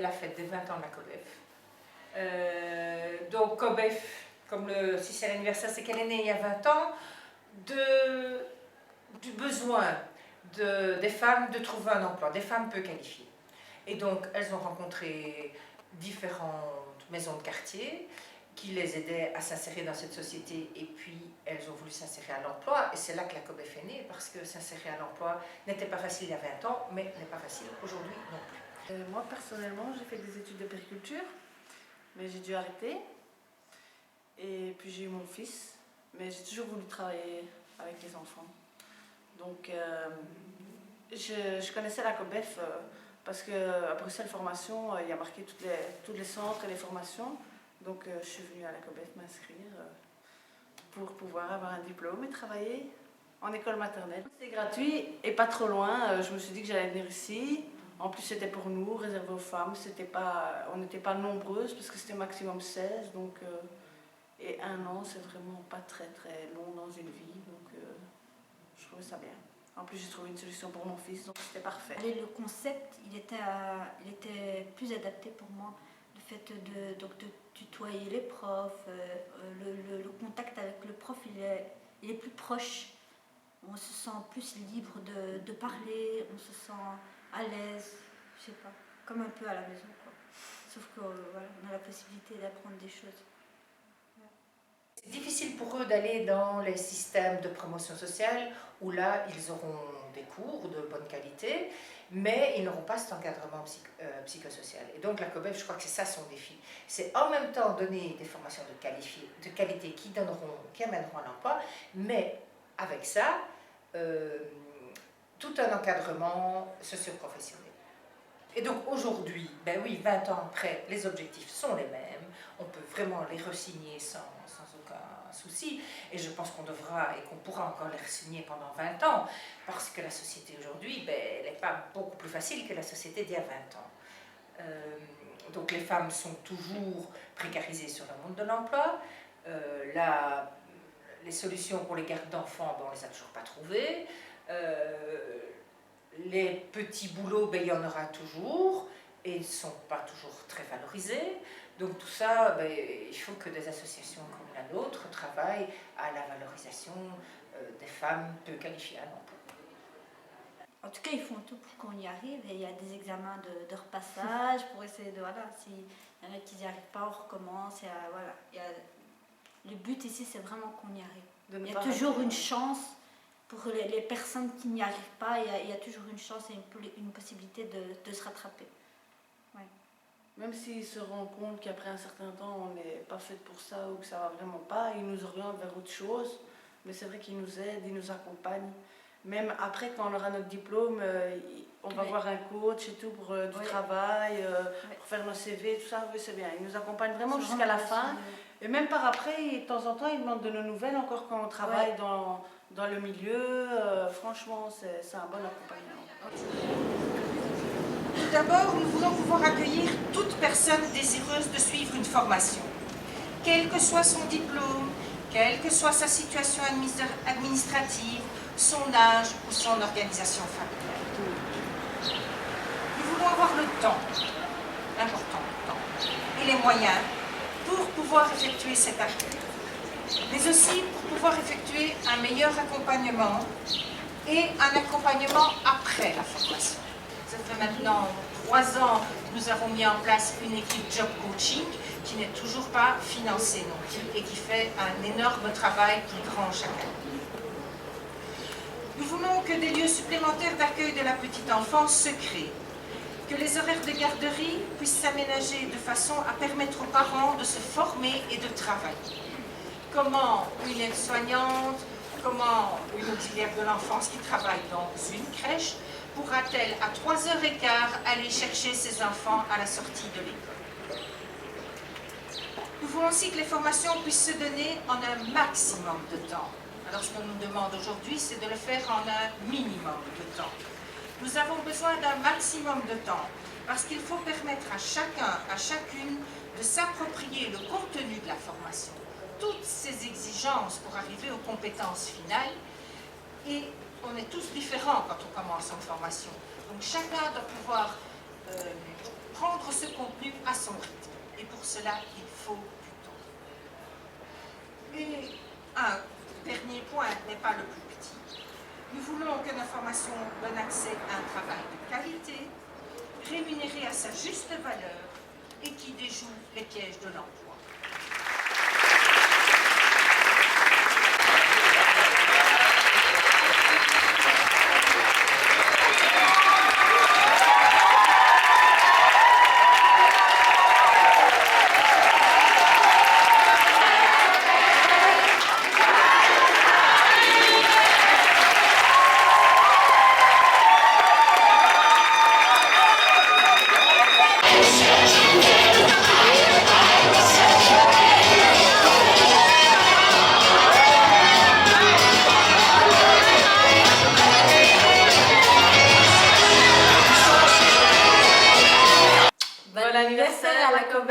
la fête des 20 ans de la COBEF. Donc COBEF, si c'est l'anniversaire, c'est qu'elle est née il y a 20 ans, du besoin des femmes de trouver un emploi, des femmes peu qualifiées. Et donc elles ont rencontré différentes maisons de quartier qui les aidaient à s'insérer dans cette société, et puis elles ont voulu s'insérer à l'emploi, et c'est là que la COBEF est née, parce que s'insérer à l'emploi n'était pas facile il y a 20 ans, mais n'est pas facile aujourd'hui non plus. Moi personnellement, j'ai fait des études de périculture, mais j'ai dû arrêter, et puis j'ai eu mon fils, mais j'ai toujours voulu travailler avec les enfants. Donc je connaissais la COBEF parce qu'à Bruxelles Formation, il y a marqué tous les centres et les formations. Donc je suis venue à la COBEF m'inscrire pour pouvoir avoir un diplôme et travailler en école maternelle. C'est gratuit et pas trop loin. Je me suis dit que j'allais venir ici. En plus c'était pour nous, réservé aux femmes. On n'était pas nombreuses parce que c'était maximum 16. Donc, et 1 an, c'est vraiment pas très très long dans une vie. Donc je trouvais ça bien. En plus, j'ai trouvé une solution pour mon fils, donc c'était parfait. Le concept, il était plus adapté pour moi. Le fait de tutoyer les profs, le contact avec le prof, il est plus proche. On se sent plus libre de parler, on se sent à l'aise, je sais pas, comme un peu à la maison, quoi. Sauf que voilà, on a la possibilité d'apprendre des choses. C'est difficile pour eux d'aller dans les systèmes de promotion sociale où là, ils auront des cours de bonne qualité, mais ils n'auront pas cet encadrement psychosocial. Et donc la COBEF, je crois que c'est ça son défi. C'est en même temps donner des formations de qualité qui amèneront à l'emploi, mais avec ça, tout un encadrement socio-professionnel. Et donc aujourd'hui, ben oui, 20 ans après, les objectifs sont les mêmes. On peut vraiment les re-signer sans aucun souci. Et je pense qu'on devra et qu'on pourra encore les re-signer pendant 20 ans. Parce que la société aujourd'hui, ben, elle n'est pas beaucoup plus facile que la société d'il y a 20 ans. Donc les femmes sont toujours précarisées sur le monde de l'emploi. Les solutions pour les gardes d'enfants, ben, on ne les a toujours pas trouvées. Les petits boulots, ben, il y en aura toujours, et ils ne sont pas toujours très valorisés. Donc tout ça, ben, il faut que des associations comme la nôtre travaillent à la valorisation des femmes peu qualifiées à l'emploi. En tout cas, ils font tout pour qu'on y arrive, et il y a des examens de repassage pour essayer de, voilà, s'il y en a qui n'y arrivent pas, on recommence, voilà. Le but ici, c'est vraiment qu'on y arrive. Il y a toujours une chance. Pour les personnes qui n'y arrivent pas, il y a toujours une chance et une possibilité de se rattraper. Ouais. Même s'ils se rendent compte qu'après un certain temps, on n'est pas fait pour ça ou que ça ne va vraiment pas, ils nous orientent vers autre chose. Mais c'est vrai qu'ils nous aident, ils nous accompagnent. Même après, quand on aura notre diplôme, on va voir un coach et tout pour du travail, pour faire nos CV, tout ça. Oui, c'est bien. Ils nous accompagnent vraiment jusqu'à la fin. Et même par après, de temps en temps, ils demandent de nos nouvelles, encore quand on travaille dans le milieu. Franchement, c'est un bon accompagnement. Tout d'abord, nous voulons pouvoir accueillir toute personne désireuse de suivre une formation. Quel que soit son diplôme, quelle que soit sa situation administrative, son âge ou son organisation familiale. Nous voulons avoir le temps, l'important le temps, et les moyens pour pouvoir effectuer cet accueil, mais aussi pour pouvoir effectuer un meilleur accompagnement et un accompagnement après la formation. Ça fait maintenant 3 ans que nous avons mis en place une équipe Job Coaching qui n'est toujours pas financée non plus et qui fait un énorme travail plus grand chaque année. Nous voulons que des lieux supplémentaires d'accueil de la petite enfance se créent, que les horaires de garderie puissent s'aménager de façon à permettre aux parents de se former et de travailler. Comment une aide-soignante, comment une auxiliaire de l'enfance qui travaille dans une crèche pourra-t-elle à 3h15 aller chercher ses enfants à la sortie de l'école? Nous voulons aussi que les formations puissent se donner en un maximum de temps. Alors ce qu'on nous demande aujourd'hui, c'est de le faire en un minimum de temps. Nous avons besoin d'un maximum de temps parce qu'il faut permettre à chacun, à chacune de s'approprier le contenu de la formation, toutes ces exigences pour arriver aux compétences finales. Et on est tous différents quand on commence en formation. Donc chacun doit pouvoir prendre ce contenu à son rythme. Et pour cela, il faut du temps. Et un dernier point n'est pas le plus petit. Nous voulons que nos formations donnent accès à un travail de qualité, rémunéré à sa juste valeur et qui déjoue les pièges de l'emploi. Bon anniversaire à la Cobes.